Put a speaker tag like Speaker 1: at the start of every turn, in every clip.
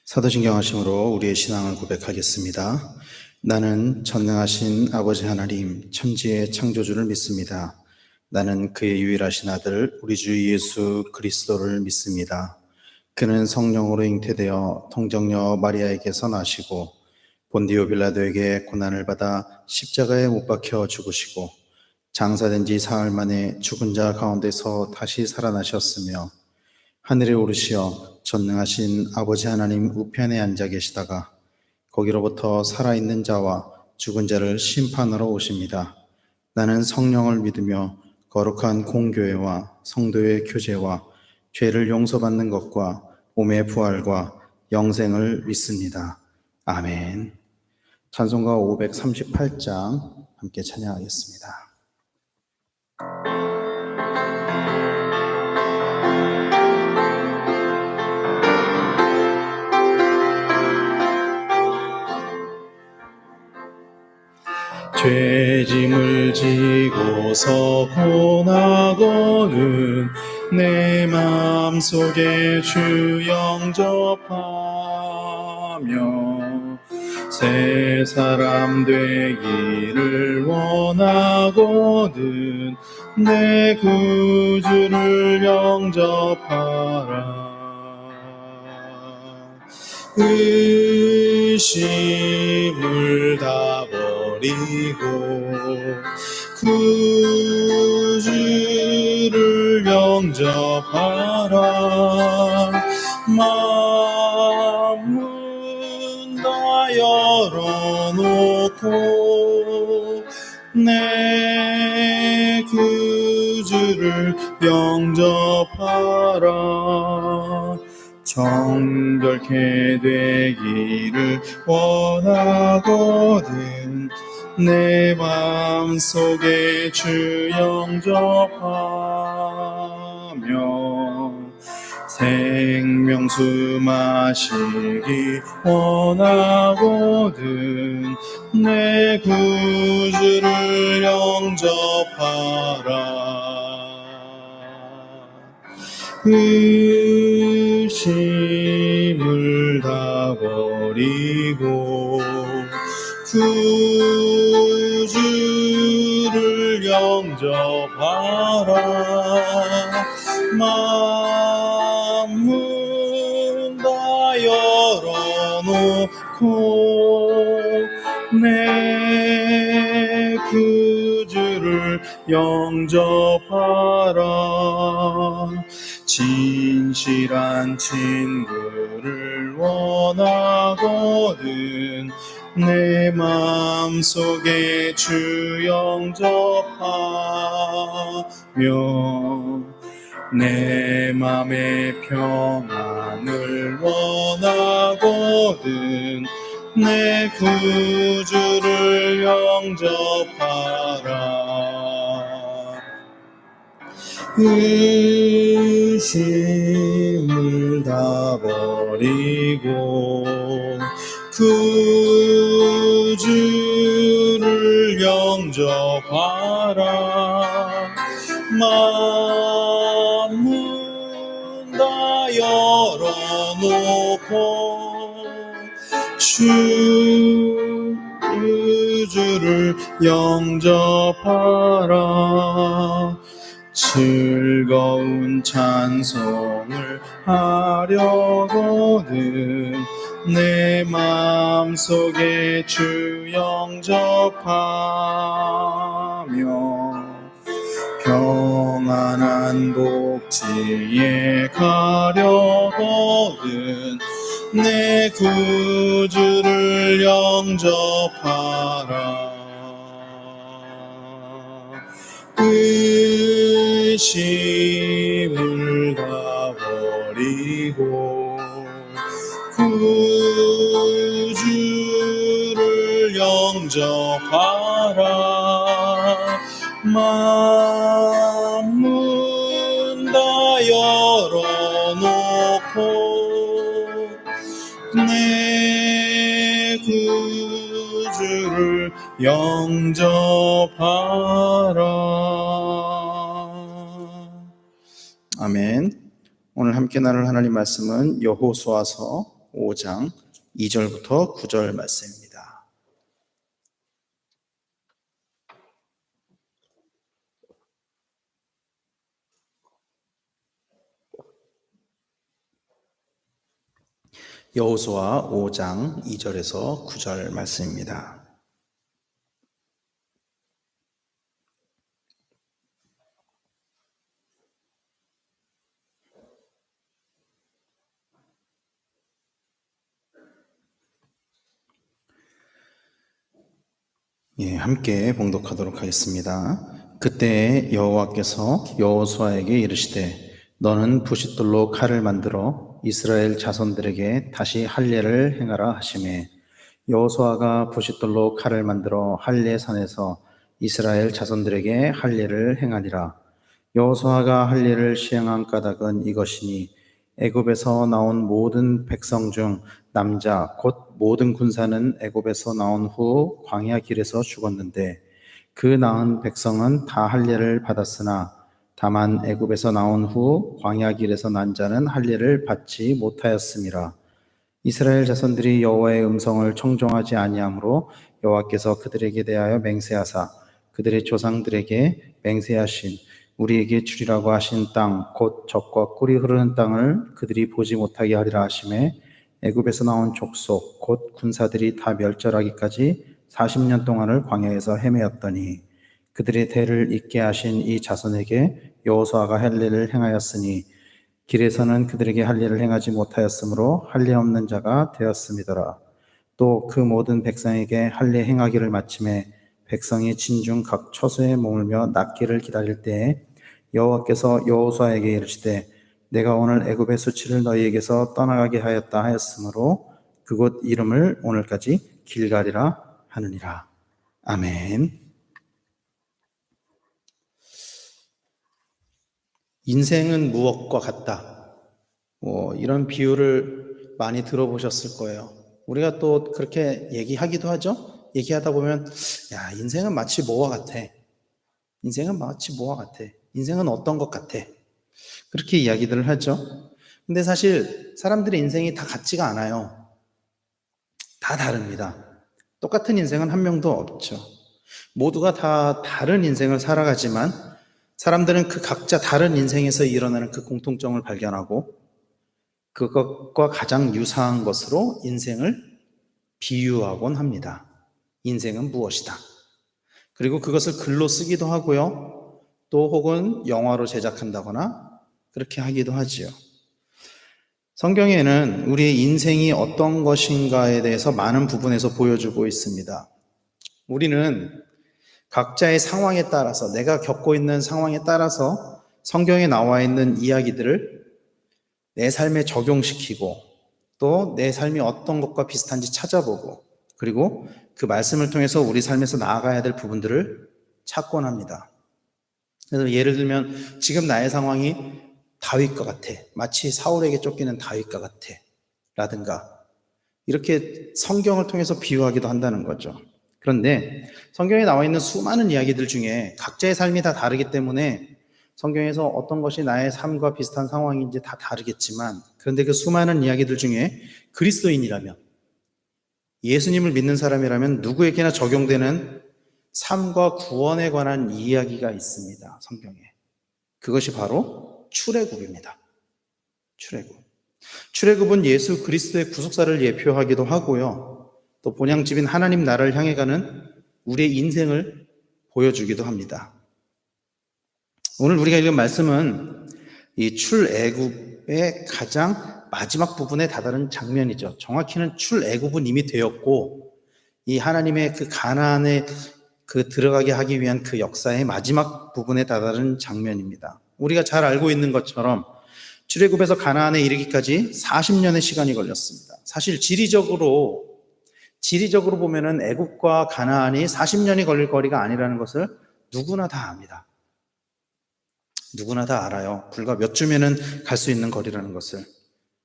Speaker 1: 사도신경하심으로 우리의 신앙을 고백하겠습니다. 나는 전능하신 아버지 하나님 천지의 창조주를 믿습니다. 나는 그의 유일하신 아들 우리 주 예수 그리스도를 믿습니다. 그는 성령으로 잉태되어 통정녀 마리아에게서 나시고 본디오 빌라도에게 고난을 받아 십자가에 못 박혀 죽으시고 장사된 지 사흘 만에 죽은 자 가운데서 다시 살아나셨으며 하늘에 오르시어 전능하신 아버지 하나님 우편에 앉아 계시다가 거기로부터 살아있는 자와 죽은 자를 심판하러 오십니다. 나는 성령을 믿으며 거룩한 공교회와 성도의 교제와 죄를 용서받는 것과 몸의 부활과 영생을 믿습니다. 아멘. 찬송가 538장 함께 찬양하겠습니다. 죄짐을 지고서 고나고는 내 마음속에 주 영접하며 새 사람 되기를 원하거든 내 구주를 영접하라. 의심을 다 버리고 구주를 영접하라. 마음은 다 열어놓고 내 구주를 영접하라. 정결케 되기를 원하거든 내 마음속에 주 영접하며 생명수 마시기 원하거든 내 구주를 영접하라. 의심을 다 버리고 구주를 영접하라. 마음은 다 열어놓고 내 구주를 영접하라. 진실한 친구를 원하거든 내 마음속에 주 영접하며 내 맘의 평안을 원하거든 내 구주를 영접하라. 의심을 다 버리고 구주를 영접하라. 마음은 다 열어놓고 구주를 영접하라. 즐거운 찬송을 하려거든 내 마음속에 주 영접하며 평안한 복지에 가려거든 내 구주를 영접하라. 의심을 다 버리고 구주를 영접하라. 마음은 다 열어놓고 내 구주를 영접하라. 아멘. 오늘 함께 나눌 하나님 말씀은 여호수아서 5장 2절부터 9절 말씀입니다. 여호수아 5장 2절에서 9절 말씀입니다. 함께 봉독하도록 하겠습니다. 그때 여호와께서 여호수아에게 이르시되 너는 부싯돌로 칼을 만들어 이스라엘 자손들에게 다시 할례를 행하라 하시매 여호수아가 부싯돌로 칼을 만들어 할례 산에서 이스라엘 자손들에게 할례를 행하니라. 여호수아가 할례를 시행한 까닭은 이것이니 애굽에서 나온 모든 백성 중 남자 곧 모든 군사는 애굽에서 나온 후 광야 길에서 죽었는데 그 낳은 백성은 다 할례를 받았으나 다만 애굽에서 나온 후 광야 길에서 난 자는 할례를 받지 못하였음이라. 이스라엘 자손들이 여호와의 음성을 청종하지 아니하므로 여호와께서 그들에게 대하여 맹세하사 그들의 조상들에게 맹세하신 우리에게 주리라고 하신 땅 곧 젖과 꿀이 흐르는 땅을 그들이 보지 못하게 하리라 하시매 애굽에서 나온 족속 곧 군사들이 다 멸절하기까지 40년 동안을 광야에서 헤매었더니 그들의 대를 잇게 하신 이 자손에게 여호수아가 할례를 행하였으니 길에서는 그들에게 할례를 행하지 못하였으므로 할례 없는 자가 되었음이더라. 또 그 모든 백성에게 할례 행하기를 마침에 백성이 진중 각 처소에 머물며 낫기를 기다릴 때에 여호와께서 여호수아에게 이르시되 내가 오늘 애굽의 수치를 너희에게서 떠나가게 하였다 하였으므로 그곳 이름을 오늘까지 길갈이라 하느니라. 아멘. 인생은 무엇과 같다. 이런 비유를 많이 들어보셨을 거예요. 우리가 또 그렇게 얘기하기도 하죠. 얘기하다 보면 야, 인생은 마치 뭐와 같아. 인생은 마치 뭐와 같아. 인생은 어떤 것 같아. 그렇게 이야기들을 하죠. 근데 사실 사람들의 인생이 다 같지가 않아요. 다 다릅니다. 똑같은 인생은 한 명도 없죠. 모두가 다 다른 인생을 살아가지만 사람들은 그 각자 다른 인생에서 일어나는 그 공통점을 발견하고 그것과 가장 유사한 것으로 인생을 비유하곤 합니다. 인생은 무엇이다. 그리고 그것을 글로 쓰기도 하고요. 또 혹은 영화로 제작한다거나 그렇게 하기도 하지요. 성경에는 우리의 인생이 어떤 것인가에 대해서 많은 부분에서 보여주고 있습니다. 우리는 각자의 상황에 따라서 내가 겪고 있는 상황에 따라서 성경에 나와 있는 이야기들을 내 삶에 적용시키고 또 내 삶이 어떤 것과 비슷한지 찾아보고 그리고 그 말씀을 통해서 우리 삶에서 나아가야 될 부분들을 찾곤 합니다. 그래서 예를 들면 지금 나의 상황이 다윗과 같아. 마치 사울에게 쫓기는 다윗과 같아. 라든가 이렇게 성경을 통해서 비유하기도 한다는 거죠. 그런데 성경에 나와 있는 수많은 이야기들 중에 각자의 삶이 다 다르기 때문에 성경에서 어떤 것이 나의 삶과 비슷한 상황인지 다 다르겠지만 그런데 그 수많은 이야기들 중에 그리스도인이라면 예수님을 믿는 사람이라면 누구에게나 적용되는 삶과 구원에 관한 이야기가 있습니다. 성경에. 그것이 바로 출애굽입니다. 출애굽. 출애굽은 예수 그리스도의 구속사를 예표하기도 하고요. 또 본향집인 하나님 나라를 향해 가는 우리의 인생을 보여주기도 합니다. 오늘 우리가 읽은 말씀은 이 출애굽의 가장 마지막 부분에 다다른 장면이죠. 정확히는 출애굽은 이미 되었고 이 하나님의 그 가나안에 그 들어가게 하기 위한 그 역사의 마지막 부분에 다다른 장면입니다. 우리가 잘 알고 있는 것처럼 출애굽에서 가나안에 이르기까지 40년의 시간이 걸렸습니다. 사실 지리적으로 보면은 애굽과 가나안이 40년이 걸릴 거리가 아니라는 것을 누구나 다 압니다. 누구나 다 알아요. 불과 몇 주면은 갈 수 있는 거리라는 것을.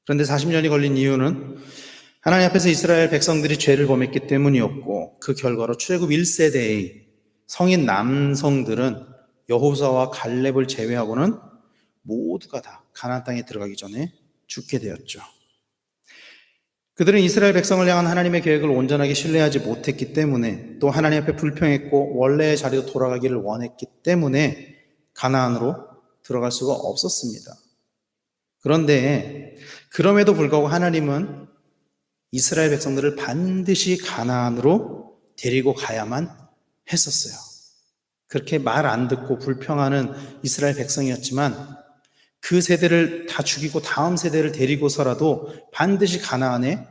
Speaker 1: 그런데 40년이 걸린 이유는 하나님 앞에서 이스라엘 백성들이 죄를 범했기 때문이었고 그 결과로 출애굽 1세대의 성인 남성들은 여호수아와 갈렙을 제외하고는 모두가 다 가나안 땅에 들어가기 전에 죽게 되었죠. 그들은 이스라엘 백성을 향한 하나님의 계획을 온전하게 신뢰하지 못했기 때문에, 또 하나님 앞에 불평했고 원래의 자리로 돌아가기를 원했기 때문에 가나안으로 들어갈 수가 없었습니다. 그런데 그럼에도 불구하고 하나님은 이스라엘 백성들을 반드시 가나안으로 데리고 가야만 했었어요. 그렇게 말 안 듣고 불평하는 이스라엘 백성이었지만 그 세대를 다 죽이고 다음 세대를 데리고서라도 반드시 가나안에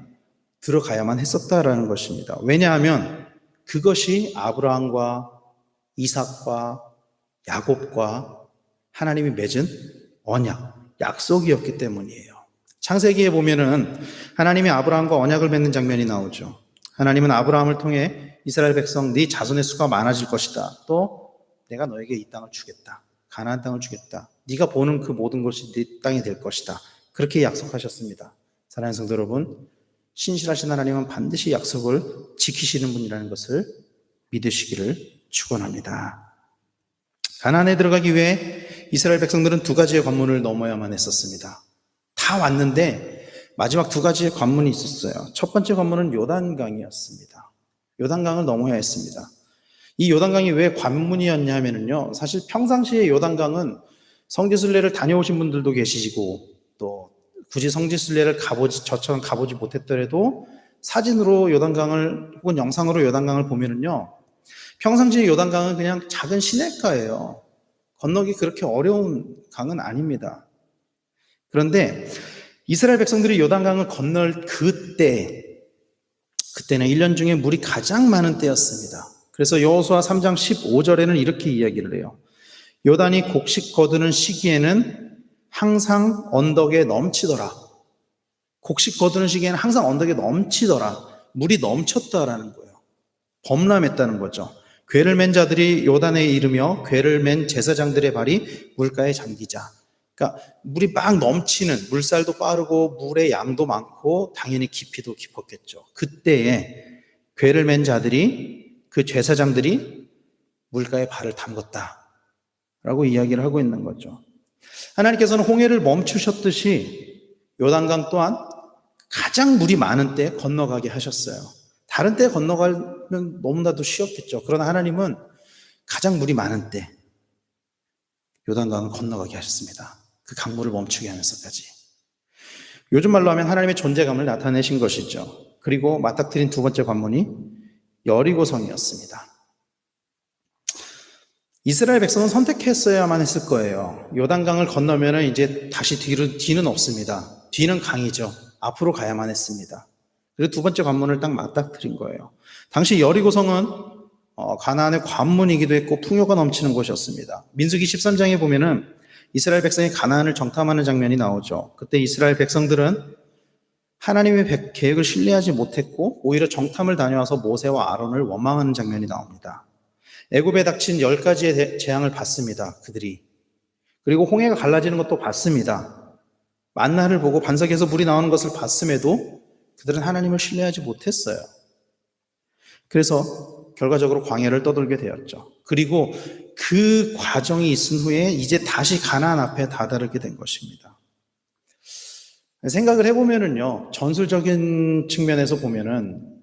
Speaker 1: 들어가야만 했었다라는 것입니다. 왜냐하면 그것이 아브라함과 이삭과 야곱과 하나님이 맺은 언약, 약속이었기 때문이에요. 창세기에 보면은 하나님이 아브라함과 언약을 맺는 장면이 나오죠. 하나님은 아브라함을 통해 이스라엘 백성 네 자손의 수가 많아질 것이다. 또 내가 너에게 이 땅을 주겠다. 가나안 땅을 주겠다. 네가 보는 그 모든 것이 네 땅이 될 것이다. 그렇게 약속하셨습니다. 사랑하는 성도 여러분, 신실하신 하나님은 반드시 약속을 지키시는 분이라는 것을 믿으시기를 축원합니다. 가나안에 들어가기 위해 이스라엘 백성들은 두 가지의 관문을 넘어야만 했었습니다. 다 왔는데 마지막 두 가지의 관문이 있었어요. 첫 번째 관문은 요단강이었습니다. 요단강을 넘어야 했습니다. 이 요단강이 왜 관문이었냐 하면요, 사실 평상시에 요단강은 성지순례를 다녀오신 분들도 계시고 또 굳이 성지순례를 저처럼 가보지 못했더라도 사진으로 요단강을 혹은 영상으로 요단강을 보면은요, 평상시에 요단강은 그냥 작은 시냇가예요. 건너기 그렇게 어려운 강은 아닙니다. 그런데 이스라엘 백성들이 요단강을 건널 그때는 1년 중에 물이 가장 많은 때였습니다. 그래서 여호수아 3장 15절에는 이렇게 이야기를 해요. 요단이 곡식 거두는 시기에는 항상 언덕에 넘치더라. 곡식 거두는 시기에는 항상 언덕에 넘치더라. 물이 넘쳤다라는 거예요. 범람했다는 거죠. 궤를 맨 자들이 요단에 이르며 궤를 맨 제사장들의 발이 물가에 잠기자. 그러니까 물이 막 넘치는, 물살도 빠르고 물의 양도 많고 당연히 깊이도 깊었겠죠. 그때에 궤를 맨 자들이, 그 제사장들이 물가에 발을 담궜다라고 이야기를 하고 있는 거죠. 하나님께서는 홍해를 멈추셨듯이 요단강 또한 가장 물이 많은 때 건너가게 하셨어요. 다른 때 건너가면 너무나도 쉬웠겠죠. 그러나 하나님은 가장 물이 많은 때 요단강을 건너가게 하셨습니다. 그 강물을 멈추게 하면서까지. 요즘 말로 하면 하나님의 존재감을 나타내신 것이죠. 그리고 맞닥뜨린 두 번째 관문이 여리고성이었습니다. 이스라엘 백성은 선택했어야만 했을 거예요. 요단강을 건너면 이제 다시 뒤는 없습니다. 뒤는 강이죠. 앞으로 가야만 했습니다. 그리고 두 번째 관문을 딱 맞닥뜨린 거예요. 당시 여리고성은 가나안의 관문이기도 했고 풍요가 넘치는 곳이었습니다. 민수기 13장에 보면은 이스라엘 백성이 가나안을 정탐하는 장면이 나오죠. 그때 이스라엘 백성들은 하나님의 계획을 신뢰하지 못했고 오히려 정탐을 다녀와서 모세와 아론을 원망하는 장면이 나옵니다. 애굽에 닥친 10가지의 재앙을 받습니다. 그들이. 그리고 홍해가 갈라지는 것도 봤습니다. 만나를 보고 반석에서 물이 나오는 것을 봤음에도 그들은 하나님을 신뢰하지 못했어요. 그래서 결과적으로 광야를 떠돌게 되었죠. 그리고 그 과정이 있은 후에 이제 다시 가나안 앞에 다다르게 된 것입니다. 생각을 해보면은요, 전술적인 측면에서 보면은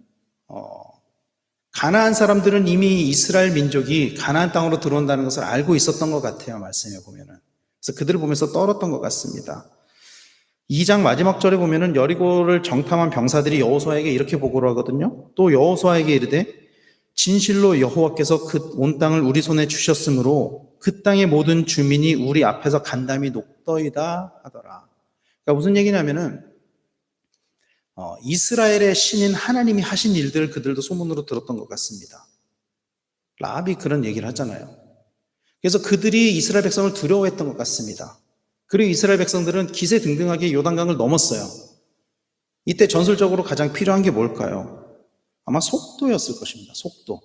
Speaker 1: 가나안 사람들은 이미 이스라엘 민족이 가나안 땅으로 들어온다는 것을 알고 있었던 것 같아요. 말씀해 보면은. 그래서 그들을 보면서 떨었던 것 같습니다. 2장 마지막 절에 보면은 여리고를 정탐한 병사들이 여호수아에게 이렇게 보고를 하거든요. 또 여호수아에게 이르되 진실로 여호와께서 그 온 땅을 우리 손에 주셨으므로 그 땅의 모든 주민이 우리 앞에서 간담이 녹더이다 하더라. 그러니까 무슨 얘기냐면은 이스라엘의 신인 하나님이 하신 일들을 그들도 소문으로 들었던 것 같습니다. 라합이 그런 얘기를 하잖아요. 그래서 그들이 이스라엘 백성을 두려워했던 것 같습니다. 그리고 이스라엘 백성들은 기세등등하게 요단강을 넘었어요. 이때 전술적으로 가장 필요한 게 뭘까요? 아마 속도였을 것입니다. 속도.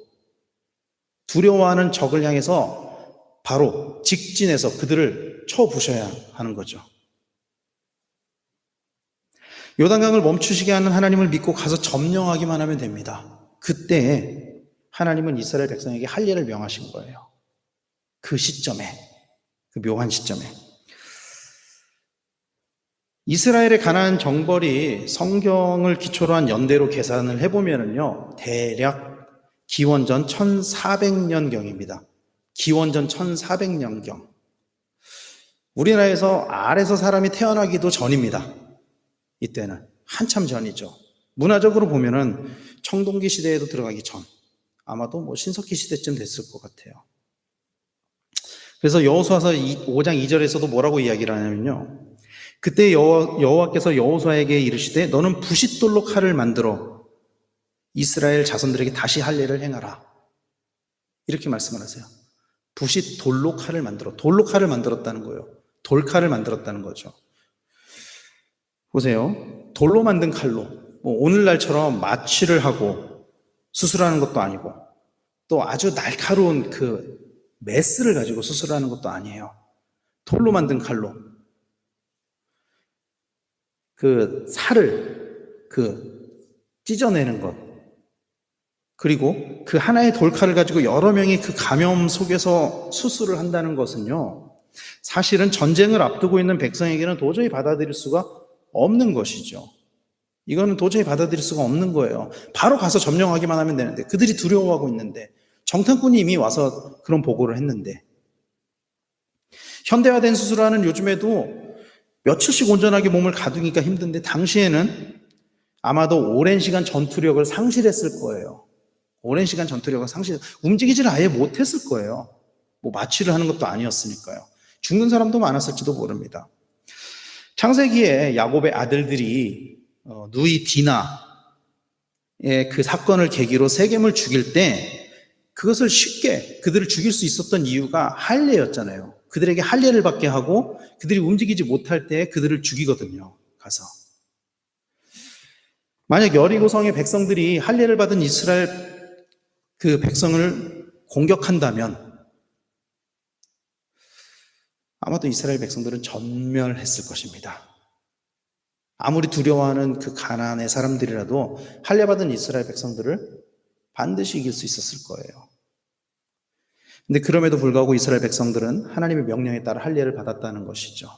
Speaker 1: 두려워하는 적을 향해서 바로 직진해서 그들을 쳐부셔야 하는 거죠. 요단강을 멈추시게 하는 하나님을 믿고 가서 점령하기만 하면 됩니다. 그때 하나님은 이스라엘 백성에게 할 일을 명하신 거예요. 그 시점에, 그 묘한 시점에. 이스라엘의 가나안 정벌이 성경을 기초로 한 연대로 계산을 해보면요, 대략 기원전 1400년경입니다. 기원전 1400년경. 우리나라에서 알에서 사람이 태어나기도 전입니다. 이때는 한참 전이죠. 문화적으로 보면은 청동기 시대에도 들어가기 전, 아마도 뭐 신석기 시대쯤 됐을 것 같아요. 그래서 여호수아서 5장 2절에서도 뭐라고 이야기를 하냐면요, 그때 여호와께서 여호수아에게 이르시되 너는 부싯돌로 칼을 만들어 이스라엘 자손들에게 다시 할례를 행하라, 이렇게 말씀을 하세요. 부싯돌로 칼을 만들어, 돌로 칼을 만들었다는 거예요. 돌칼을 만들었다는 거죠. 보세요. 돌로 만든 칼로 뭐 오늘날처럼 마취를 하고 수술하는 것도 아니고, 또 아주 날카로운 그 메스를 가지고 수술하는 것도 아니에요. 돌로 만든 칼로 그 살을 찢어내는 것, 그리고 그 하나의 돌칼을 가지고 여러 명이 그 감염 속에서 수술을 한다는 것은요, 사실은 전쟁을 앞두고 있는 백성에게는 도저히 받아들일 수가 없는 것이죠. 이거는 도저히 받아들일 수가 없는 거예요. 바로 가서 점령하기만 하면 되는데, 그들이 두려워하고 있는데, 정탐꾼이 이미 와서 그런 보고를 했는데, 현대화된 수술하는 요즘에도 며칠씩 온전하게 몸을 가두기가 힘든데, 당시에는 아마도 오랜 시간 전투력을 상실했을 거예요. 오랜 시간 전투력을 움직이지를 아예 못했을 거예요. 뭐 마취를 하는 것도 아니었으니까요. 죽는 사람도 많았을지도 모릅니다. 창세기에 야곱의 아들들이 누이 디나의 그 사건을 계기로 세겜을 죽일 때, 그것을 쉽게 그들을 죽일 수 있었던 이유가 할례였잖아요. 그들에게 할례를 받게 하고 그들이 움직이지 못할 때 그들을 죽이거든요, 가서. 만약 여리고성의 백성들이 할례를 받은 이스라엘 그 백성을 공격한다면 아마도 이스라엘 백성들은 전멸했을 것입니다. 아무리 두려워하는 그 가나안의 사람들이라도 할례 받은 이스라엘 백성들을 반드시 이길 수 있었을 거예요. 근데 그럼에도 불구하고 이스라엘 백성들은 하나님의 명령에 따라 할례를 받았다는 것이죠.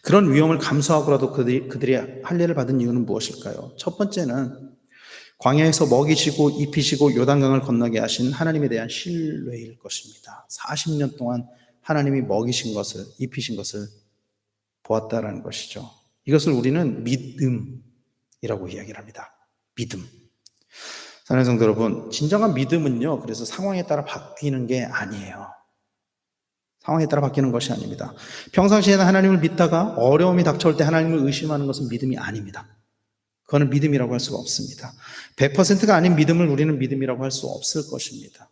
Speaker 1: 그런 위험을 감수하고라도 그들이 할례를 받은 이유는 무엇일까요? 첫 번째는 광야에서 먹이시고 입히시고 요단강을 건너게 하신 하나님에 대한 신뢰일 것입니다. 40년 동안 하나님이 먹이신 것을, 입히신 것을 보았다라는 것이죠. 이것을 우리는 믿음이라고 이야기를 합니다. 믿음. 사랑하는 성도 여러분, 진정한 믿음은요, 그래서 상황에 따라 바뀌는 게 아니에요. 상황에 따라 바뀌는 것이 아닙니다. 평상시에는 하나님을 믿다가 어려움이 닥쳐올 때 하나님을 의심하는 것은 믿음이 아닙니다. 그거는 믿음이라고 할 수가 없습니다. 100%가 아닌 믿음을 우리는 믿음이라고 할 수 없을 것입니다.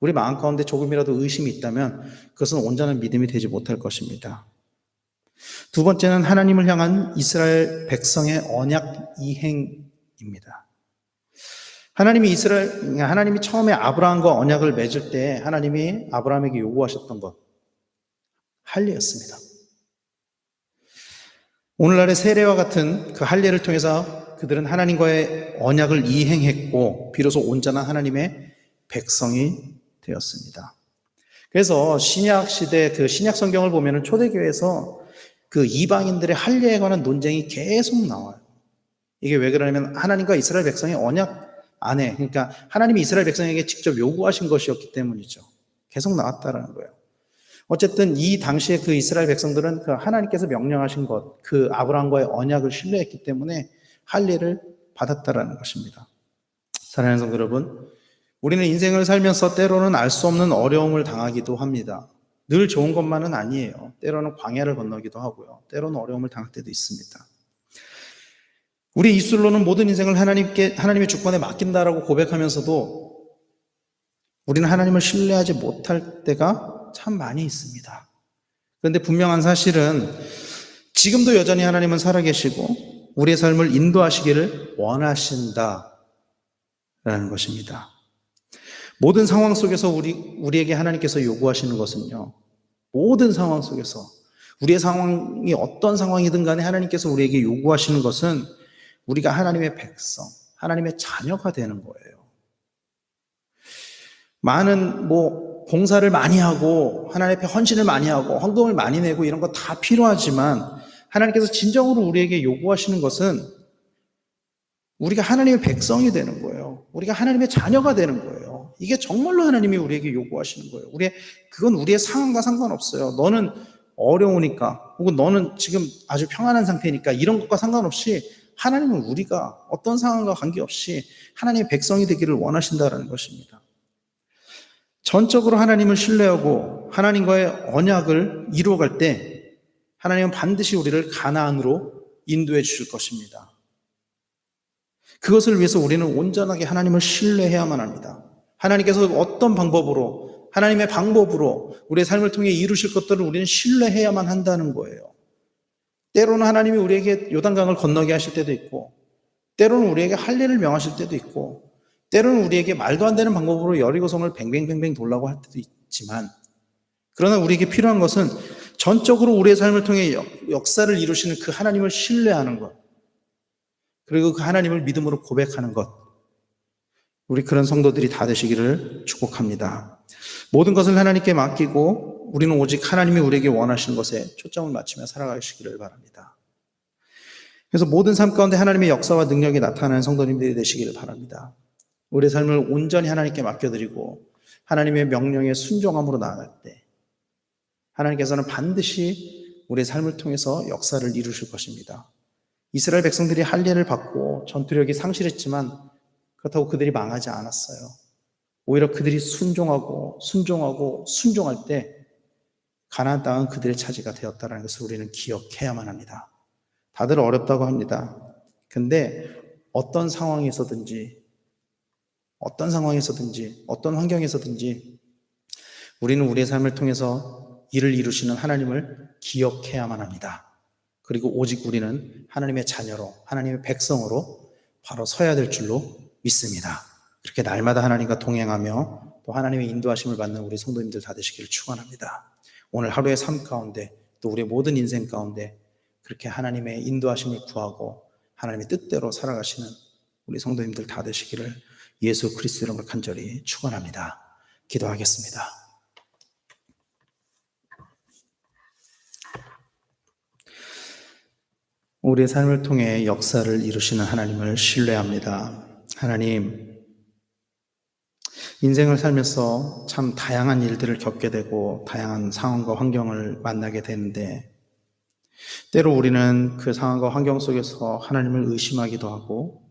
Speaker 1: 우리 마음 가운데 조금이라도 의심이 있다면 그것은 온전한 믿음이 되지 못할 것입니다. 두 번째는 하나님을 향한 이스라엘 백성의 언약 이행입니다. 하나님이 처음에 아브라함과 언약을 맺을 때 하나님이 아브라함에게 요구하셨던 것, 할례였습니다. 오늘날의 세례와 같은 그 할례를 통해서 그들은 하나님과의 언약을 이행했고 비로소 온전한 하나님의 백성이 되었습니다. 그래서 신약 시대 그 신약 성경을 보면은 초대교회에서 그 이방인들의 할례에 관한 논쟁이 계속 나와요. 이게 왜 그러냐면 하나님과 이스라엘 백성의 언약 안에, 그러니까 하나님이 이스라엘 백성에게 직접 요구하신 것이었기 때문이죠. 계속 나왔다라는 거예요. 어쨌든 이 당시에 그 이스라엘 백성들은 그 하나님께서 명령하신 것, 그 아브라함과의 언약을 신뢰했기 때문에 할례를 받았다라는 것입니다. 사랑하는 성도 여러분, 우리는 인생을 살면서 때로는 알 수 없는 어려움을 당하기도 합니다. 늘 좋은 것만은 아니에요. 때로는 광야를 건너기도 하고요. 때로는 어려움을 당할 때도 있습니다. 우리 입술로는 모든 인생을 하나님의 주권에 맡긴다라고 고백하면서도 우리는 하나님을 신뢰하지 못할 때가 참 많이 있습니다. 그런데 분명한 사실은 지금도 여전히 하나님은 살아계시고 우리의 삶을 인도하시기를 원하신다라는 것입니다. 모든 상황 속에서 우리에게 하나님께서 요구하시는 것은요, 모든 상황 속에서 우리의 상황이 어떤 상황이든 간에 하나님께서 우리에게 요구하시는 것은 우리가 하나님의 백성, 하나님의 자녀가 되는 거예요. 많은 봉사를 많이 하고 하나님 앞에 헌신을 많이 하고 헌금을 많이 내고 이런 거 다 필요하지만 하나님께서 진정으로 우리에게 요구하시는 것은 우리가 하나님의 백성이 되는 거예요. 우리가 하나님의 자녀가 되는 거예요. 이게 정말로 하나님이 우리에게 요구하시는 거예요. 그건 우리의 상황과 상관없어요. 너는 어려우니까, 혹은 너는 지금 아주 평안한 상태니까, 이런 것과 상관없이 하나님은 우리가 어떤 상황과 관계없이 하나님의 백성이 되기를 원하신다는 것입니다. 전적으로 하나님을 신뢰하고 하나님과의 언약을 이루어갈 때 하나님은 반드시 우리를 가나안으로 인도해 주실 것입니다. 그것을 위해서 우리는 온전하게 하나님을 신뢰해야만 합니다. 하나님께서 어떤 방법으로, 하나님의 방법으로 우리의 삶을 통해 이루실 것들을 우리는 신뢰해야만 한다는 거예요. 때로는 하나님이 우리에게 요단강을 건너게 하실 때도 있고, 때로는 우리에게 할 일을 명하실 때도 있고, 때로는 우리에게 말도 안 되는 방법으로 여리고성을 뱅뱅뱅뱅 돌라고 할 때도 있지만, 그러나 우리에게 필요한 것은 전적으로 우리의 삶을 통해 역사를 이루시는 그 하나님을 신뢰하는 것, 그리고 그 하나님을 믿음으로 고백하는 것, 우리 그런 성도들이 다 되시기를 축복합니다. 모든 것을 하나님께 맡기고 우리는 오직 하나님이 우리에게 원하시는 것에 초점을 맞추며 살아가시기를 바랍니다. 그래서 모든 삶 가운데 하나님의 역사와 능력이 나타나는 성도님들이 되시기를 바랍니다. 우리의 삶을 온전히 하나님께 맡겨드리고 하나님의 명령에 순종함으로 나아갈 때 하나님께서는 반드시 우리의 삶을 통해서 역사를 이루실 것입니다. 이스라엘 백성들이 할례를 받고 전투력이 상실했지만 그렇다고 그들이 망하지 않았어요. 오히려 그들이 순종할 때 가나안 땅은 그들의 차지가 되었다는 것을 우리는 기억해야만 합니다. 다들 어렵다고 합니다. 근데 어떤 상황에서든지 어떤 환경에서든지 우리는 우리의 삶을 통해서 일을 이루시는 하나님을 기억해야만 합니다. 그리고 오직 우리는 하나님의 자녀로, 하나님의 백성으로 바로 서야 될 줄로 믿습니다. 그렇게 날마다 하나님과 동행하며 또 하나님의 인도하심을 받는 우리 성도님들 다 되시기를 축원합니다. 오늘 하루의 삶 가운데 또 우리의 모든 인생 가운데 그렇게 하나님의 인도하심을 구하고 하나님의 뜻대로 살아가시는 우리 성도님들 다 되시기를 예수 그리스도 이름으로 간절히 축원합니다. 기도하겠습니다. 우리의 삶을 통해 역사를 이루시는 하나님을 신뢰합니다. 하나님, 인생을 살면서 참 다양한 일들을 겪게 되고 다양한 상황과 환경을 만나게 되는데 때로 우리는 그 상황과 환경 속에서 하나님을 의심하기도 하고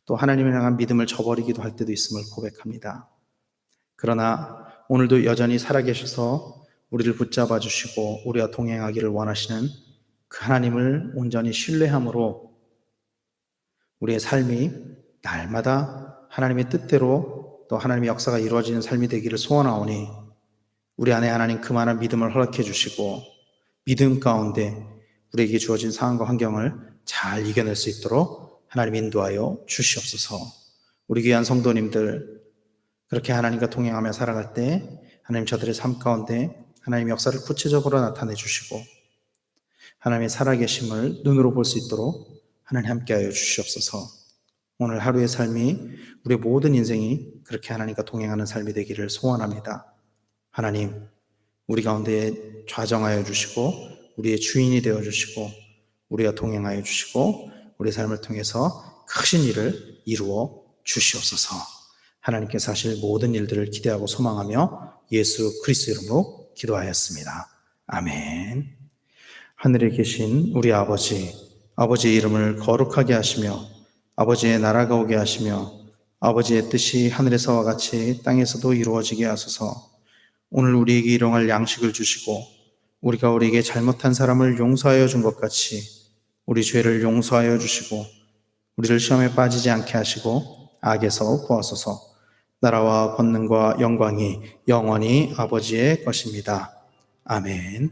Speaker 1: 또 하나님을 향한 믿음을 저버리기도 할 때도 있음을 고백합니다. 그러나 오늘도 여전히 살아계셔서 우리를 붙잡아 주시고 우리와 동행하기를 원하시는 그 하나님을 온전히 신뢰함으로 우리의 삶이 날마다 하나님의 뜻대로 또 하나님의 역사가 이루어지는 삶이 되기를 소원하오니 우리 안에 하나님 그만한 믿음을 허락해 주시고 믿음 가운데 우리에게 주어진 상황과 환경을 잘 이겨낼 수 있도록 하나님 인도하여 주시옵소서. 우리 귀한 성도님들 그렇게 하나님과 동행하며 살아갈 때 하나님 저들의 삶 가운데 하나님의 역사를 구체적으로 나타내 주시고 하나님의 살아계심을 눈으로 볼 수 있도록 하나님 함께하여 주시옵소서. 오늘 하루의 삶이 우리의 모든 인생이 그렇게 하나님과 동행하는 삶이 되기를 소원합니다. 하나님, 우리 가운데 좌정하여 주시고 우리의 주인이 되어 주시고 우리와 동행하여 주시고 우리의 삶을 통해서 크신 일을 이루어 주시옵소서. 하나님께서 하실 모든 일들을 기대하고 소망하며 예수 그리스도 이름으로 기도하였습니다. 아멘. 하늘에 계신 우리 아버지의 이름을 거룩하게 하시며 아버지의 나라가 오게 하시며 아버지의 뜻이 하늘에서와 같이 땅에서도 이루어지게 하소서. 오늘 우리에게 일용할 양식을 주시고 우리가 우리에게 잘못한 사람을 용서하여 준 것 같이 우리 죄를 용서하여 주시고 우리를 시험에 빠지지 않게 하시고 악에서 구하소서. 나라와 권능과 영광이 영원히 아버지의 것입니다. 아멘.